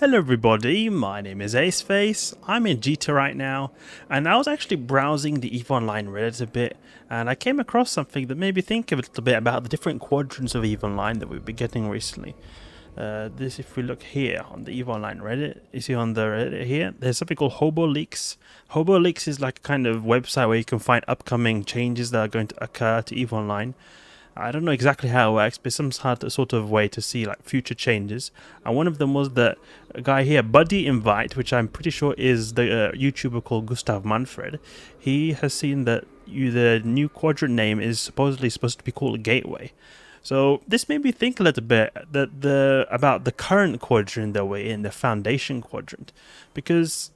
Hello everybody, my name is Aceface, I'm in Gita right now, and I was actually browsing the EVE Online Reddit a bit, and I came across something that made me think a little bit about the different quadrants of EVE Online that we've been getting recently. If we look here on the EVE Online Reddit, you see on the Reddit here, there's something called Hobo Leaks. Hobo Leaks is like a kind of website where you can find upcoming changes that are going to occur to EVE Online. I don't know exactly how it works, but some sort of way to see like future changes. And one of them was that a guy here, Buddy Invite, which I'm pretty sure is the YouTuber called Gustav Manfred. He has seen that the new quadrant name is supposedly supposed to be called Gateway. So this made me think a little bit about the current quadrant that we're in, the Foundation quadrant, because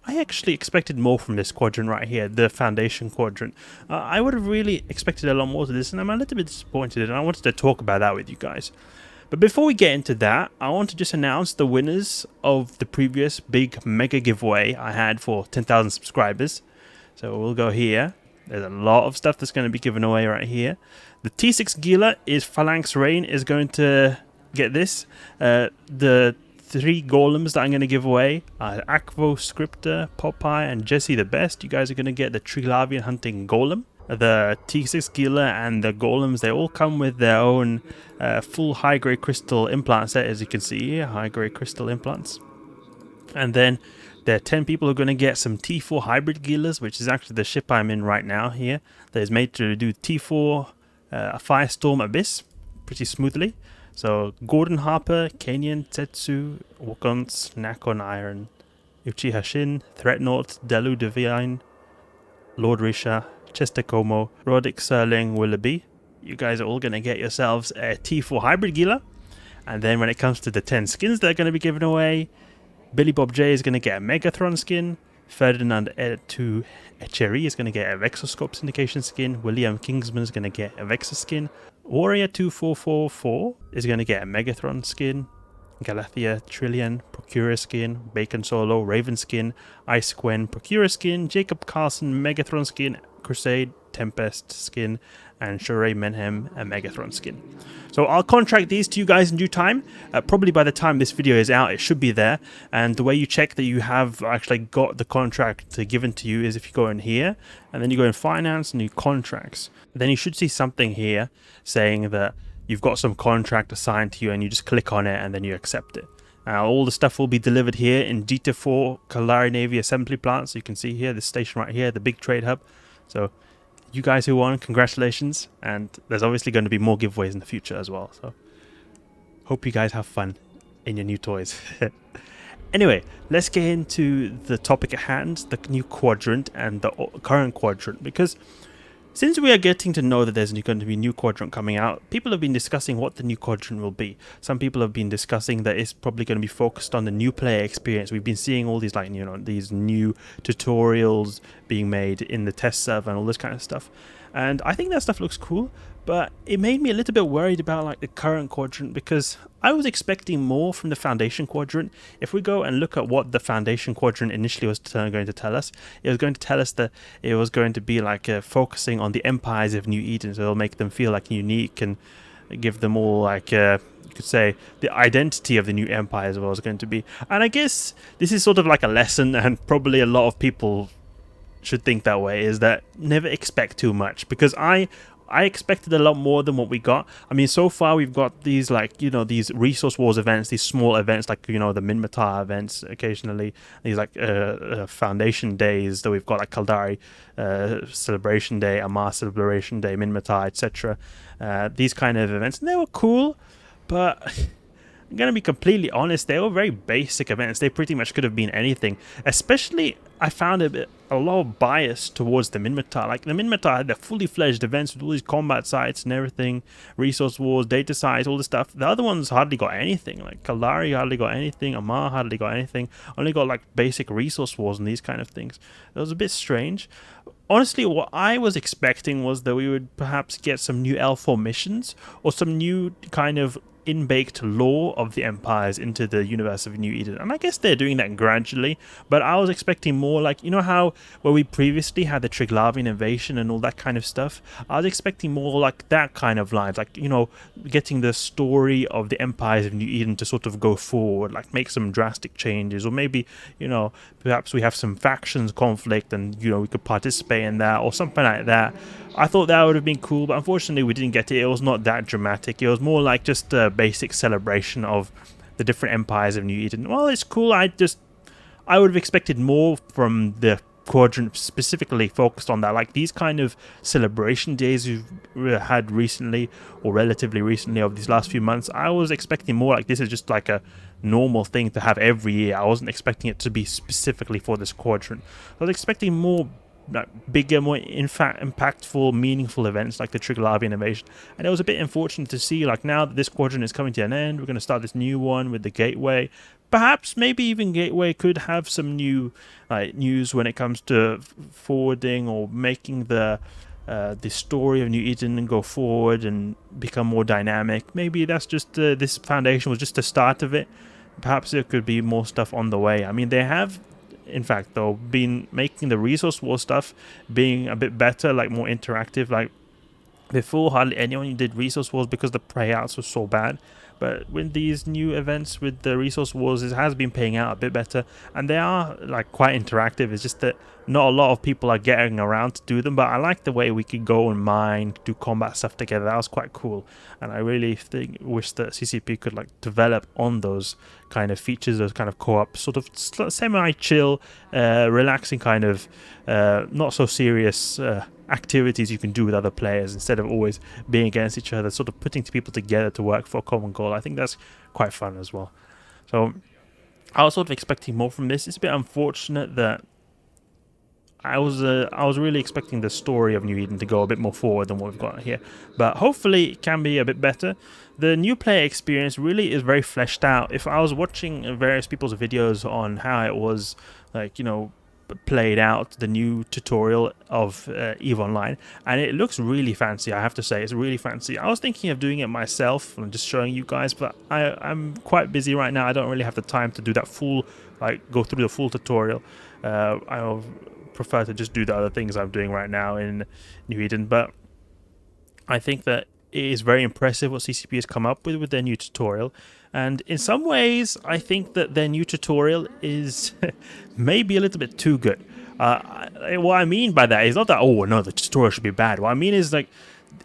I actually expected more from this quadrant right here, the Foundation quadrant. I would have really expected a lot more to this, and I'm a little bit disappointed, and I wanted to talk about that with you guys. But before we get into that, I want to just announce the winners of the previous big mega giveaway I had for 10,000 subscribers. So we'll go here. There's a lot of stuff that's going to be given away right here. The T6 Gila is Phalanx Rain is going to get this. The 3 golems that I'm going to give away are Aquo, Scriptor, Popeye, and Jesse the Best. You guys are going to get the Trilavian Hunting Golem. The T6 Gila and the golems, they all come with their own full high-grade crystal implant set, as you can see here, high-grade crystal implants. And then there are 10 people who are going to get some T4 hybrid Gilas, which is actually the ship I'm in right now here, that is made to do T4 Firestorm Abyss pretty smoothly. So, Gordon Harper, Kenyan, Tetsu, Wakons, Nakon Iron, Uchiha Shin, Threatnaut, Delu Divine, Lord Risha, Chester Como, Roddick Serling, Willoughby. You guys are all going to get yourselves a T4 Hybrid Gila. And then when it comes to the 10 skins that are going to be given away, Billy Bob J is going to get a Megathron skin, Ferdinand II Echery is going to get a Vexoscope Syndication skin, William Kingsman is going to get a Vexa skin, Warrior 2444 is going to get a Megathron skin, Galathea Trillion Procurer skin, Bacon Solo Raven skin, Ice Gwen Procurer skin, Jacob Carlson Megathron skin, Crusade Tempest skin, and Shuray Menhem a Megathron skin. So I'll contract these to you guys in due time. Probably by the time this video is out, it should be there. And the way you check that you have actually got the contract given to you is if you go in here, and then you go in Finance, New Contracts. Then you should see something here saying that you've got some contract assigned to you, and you just click on it and then you accept it. All the stuff will be delivered here in Dita 4 Caldari Navy Assembly Plant. So you can see here, the station right here, the big trade hub. So you guys who won, congratulations, and there's obviously going to be more giveaways in the future as well, so hope you guys have fun in your new toys. Anyway, let's get into the topic at hand, the new quadrant and the current quadrant, because since we are getting to know that there's going to be a new quadrant coming out, people have been discussing what the new quadrant will be. Some people have been discussing that it's probably going to be focused on the new player experience. We've been seeing all these these new tutorials being made in the test server and all this kind of stuff. And I think that stuff looks cool, but it made me a little bit worried about the current quadrant, because I was expecting more from the Foundation quadrant. If we go and look at what the Foundation quadrant initially was going to tell us, it was going to tell us that it was going to be focusing on the empires of New Eden, so it'll make them feel unique and give them all you could say the identity of the new empire as well is going to be. And I guess this is sort of like a lesson, and probably a lot of people should think that way, is that never expect too much, because I expected a lot more than what we got. I mean, so far we've got these these Resource Wars events, these small events the Minmatar events occasionally, these Foundation days that we've got, like Caldari Celebration Day, Amar Celebration Day, Minmatar, etc. These kind of events, and they were cool, but I'm going to be completely honest, they were very basic events. They pretty much could have been anything. Especially, I found a lot of bias towards the Minmatar. Like, the Minmatar had their fully fledged events with all these combat sites and everything, resource wars, data sites, all this stuff. The other ones hardly got anything. Like, Caldari hardly got anything, Amar hardly got anything. Only got, basic resource wars and these kind of things. It was a bit strange. Honestly, what I was expecting was that we would perhaps get some new L4 missions, or some new kind of in-baked lore of the empires into the universe of New Eden, and I guess they're doing that gradually. But I was expecting more, like, you know how where we previously had the Triglavian invasion and all that kind of stuff. I was expecting more like that kind of lines, like, you know, getting the story of the empires of New Eden to sort of go forward, like make some drastic changes, or maybe, you know, perhaps we have some factions conflict and, you know, we could participate in that or something like that. I thought that would have been cool, but unfortunately we didn't get it. It was not that dramatic. It was more like just a basic celebration of the different empires of New Eden. Well, it's cool. I would have expected more from the Quadrant specifically focused on that. Like these kind of celebration days we've had recently, or relatively recently over these last few months, I was expecting more like this is just like a normal thing to have every year. I wasn't expecting it to be specifically for this Quadrant. I was expecting more bigger, more impactful, meaningful events like the Triglavian invasion, and it was a bit unfortunate to see, like, now that this Quadrant is coming to an end, we're going to start this new one with the Gateway. Perhaps maybe even Gateway could have some new news when it comes to forwarding or making the story of New Eden go forward and become more dynamic. Maybe that's just this foundation was just the start of it. Perhaps there could be more stuff on the way. I mean, they have, in fact, though, been making the resource war stuff being a bit better, like more interactive. Like before, hardly anyone did resource wars because the payouts were so bad. But with these new events with the resource wars, it has been paying out a bit better, and they are like quite interactive. It's just that not a lot of people are getting around to do them, but I like the way we could go and mine, do combat stuff together. That was quite cool, and I really wish that CCP could like develop on those kind of features, those kind of co-op sort of semi-chill, relaxing kind of not so serious activities you can do with other players instead of always being against each other, sort of putting people together to work for a common goal. I think that's quite fun as well. So I was sort of expecting more from this. It's a bit unfortunate that I was really expecting the story of New Eden to go a bit more forward than what we've got here, but hopefully it can be a bit better. The new player experience really is very fleshed out. If I was watching various people's videos on how it was, like, you know, played out, the new tutorial of EVE Online, and it looks really fancy. I have to say, it's really fancy. I was thinking of doing it myself and just showing you guys, but I'm quite busy right now. I don't really have the time to do that full, like, go through the full tutorial. I prefer to just do the other things I'm doing right now in New Eden, but I think that it is very impressive what CCP has come up with their new tutorial. And in some ways, I think that their new tutorial is maybe a little bit too good. What I mean by that is not that, oh, no, the tutorial should be bad. What I mean is, like,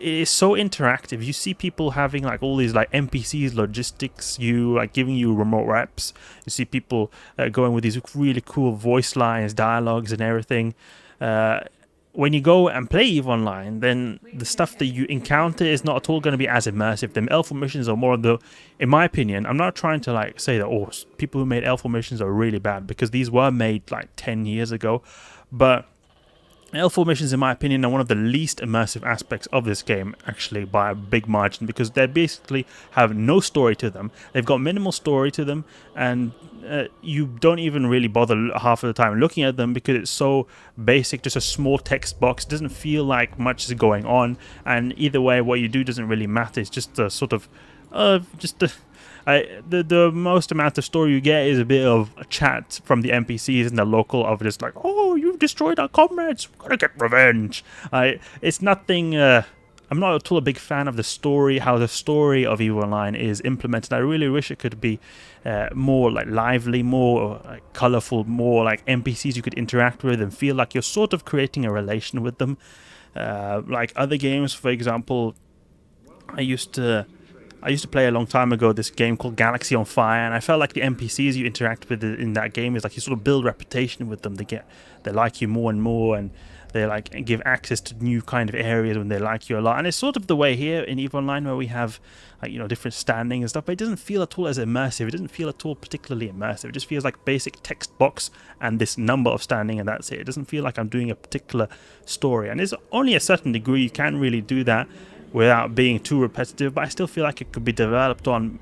it is so interactive. You see people having, like, all these, like, NPCs, logistics, like, giving you remote reps. You see people going with these really cool voice lines, dialogues, and everything. When you go and play EVE Online, then the stuff that you encounter is not at all going to be as immersive. The elf missions are more of the, in my opinion, I'm not trying to like say that, oh, people who made elf missions are really bad, because these were made like 10 years ago, but elf missions, in my opinion, are one of the least immersive aspects of this game, actually, by a big margin, because they basically have no story to them. They've got minimal story to them, and you don't even really bother half of the time looking at them because it's so basic, just a small text box. It doesn't feel like much is going on, and either way, what you do doesn't really matter. It's just a sort of the most amount of story you get is a bit of a chat from the NPCs and the local of just like, oh, you've destroyed our comrades, we're gonna get revenge. It's nothing. I'm not at all a big fan of the story, how the story of EVE Online is implemented. I really wish it could be more like lively, more like colorful, more like NPCs you could interact with and feel like you're sort of creating a relation with them. Like other games, for example, I used to play a long time ago this game called Galaxy on Fire, and I felt like the NPCs you interact with in that game is like you sort of build reputation with them. They like you more and more, and they like give access to new kind of areas when they like you a lot. And it's sort of the way here in EVE Online, where we have, like, you know, different standing and stuff, but it doesn't feel at all as immersive. It doesn't feel at all particularly immersive. It just feels like basic text box and this number of standing, and that's it. It doesn't feel like I'm doing a particular story, and there's only a certain degree you can really do that without being too repetitive, but I still feel like it could be developed on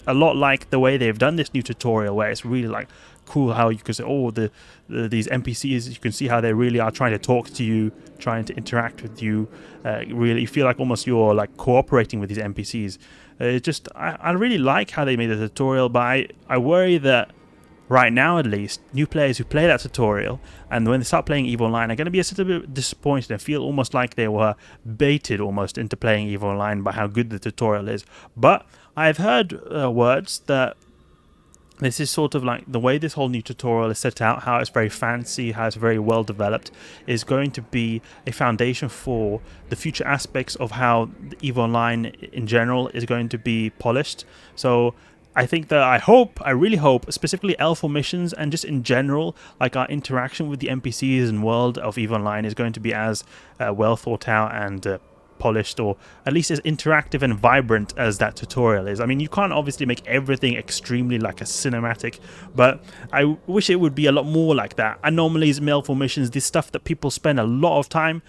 a lot like the way they've done this new tutorial, where it's really like cool how you can say, oh, these NPCs, you can see how they really are trying to talk to you, trying to interact with you. Really, you feel like almost you're like cooperating with these NPCs. I really like how they made the tutorial, but I worry that right now at least, new players who play that tutorial and when they start playing EVE Online are going to be a little bit disappointed and feel almost like they were baited almost into playing EVE Online by how good the tutorial is. But I've heard words that this is sort of like the way this whole new tutorial is set out, how it's very fancy, how it's very well developed, is going to be a foundation for the future aspects of how the EVE Online in general is going to be polished. So I think that I really hope, specifically Elf missions and just in general, like our interaction with the NPCs and world of EVE Online is going to be as well thought out and polished, or at least as interactive and vibrant as that tutorial is. I mean, you can't obviously make everything extremely like a cinematic, but I wish it would be a lot more like that. Anomalies, Elf missions, this stuff that people spend a lot of time,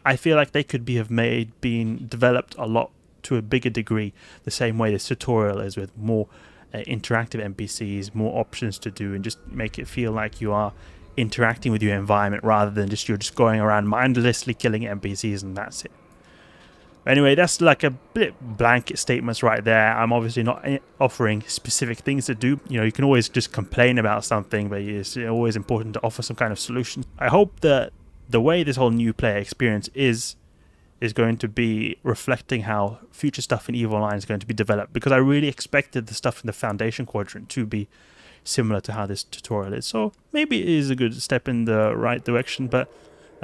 I feel like they could been developed a lot to a bigger degree, the same way this tutorial is, with more interactive NPCs, more options to do, and just make it feel like you are interacting with your environment rather than you're just going around mindlessly killing NPCs and that's it. Anyway, that's like a bit blanket statements right there. I'm obviously not offering specific things to do. You know, you can always just complain about something, but it's always important to offer some kind of solution. I hope that the way this whole new player experience is going to be reflecting how future stuff in EVE Online is going to be developed, because I really expected the stuff in the Foundation Quadrant to be similar to how this tutorial is. So maybe it is a good step in the right direction, but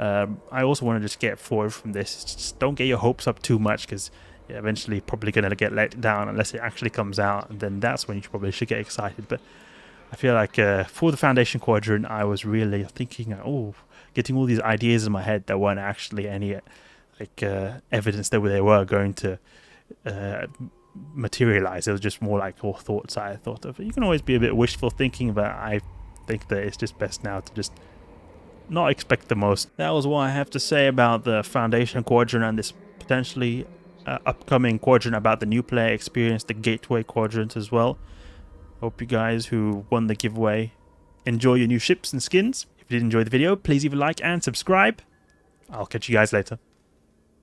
I also want to just get forward from this. Just don't get your hopes up too much, because you're eventually probably going to get let down unless it actually comes out, and then that's when you probably should get excited. But I feel like for the Foundation Quadrant, I was really thinking, getting all these ideas in my head that weren't actually any evidence that they were going to materialize. It was just more like all thoughts I thought of. You can always be a bit wishful thinking, but I think that it's just best now to just not expect the most. That was what I have to say about the Foundation Quadrant and this potentially upcoming quadrant about the new player experience, the Gateway Quadrant as well. Hope you guys who won the giveaway enjoy your new ships and skins. If you did enjoy the video, please leave a like and subscribe. I'll catch you guys later.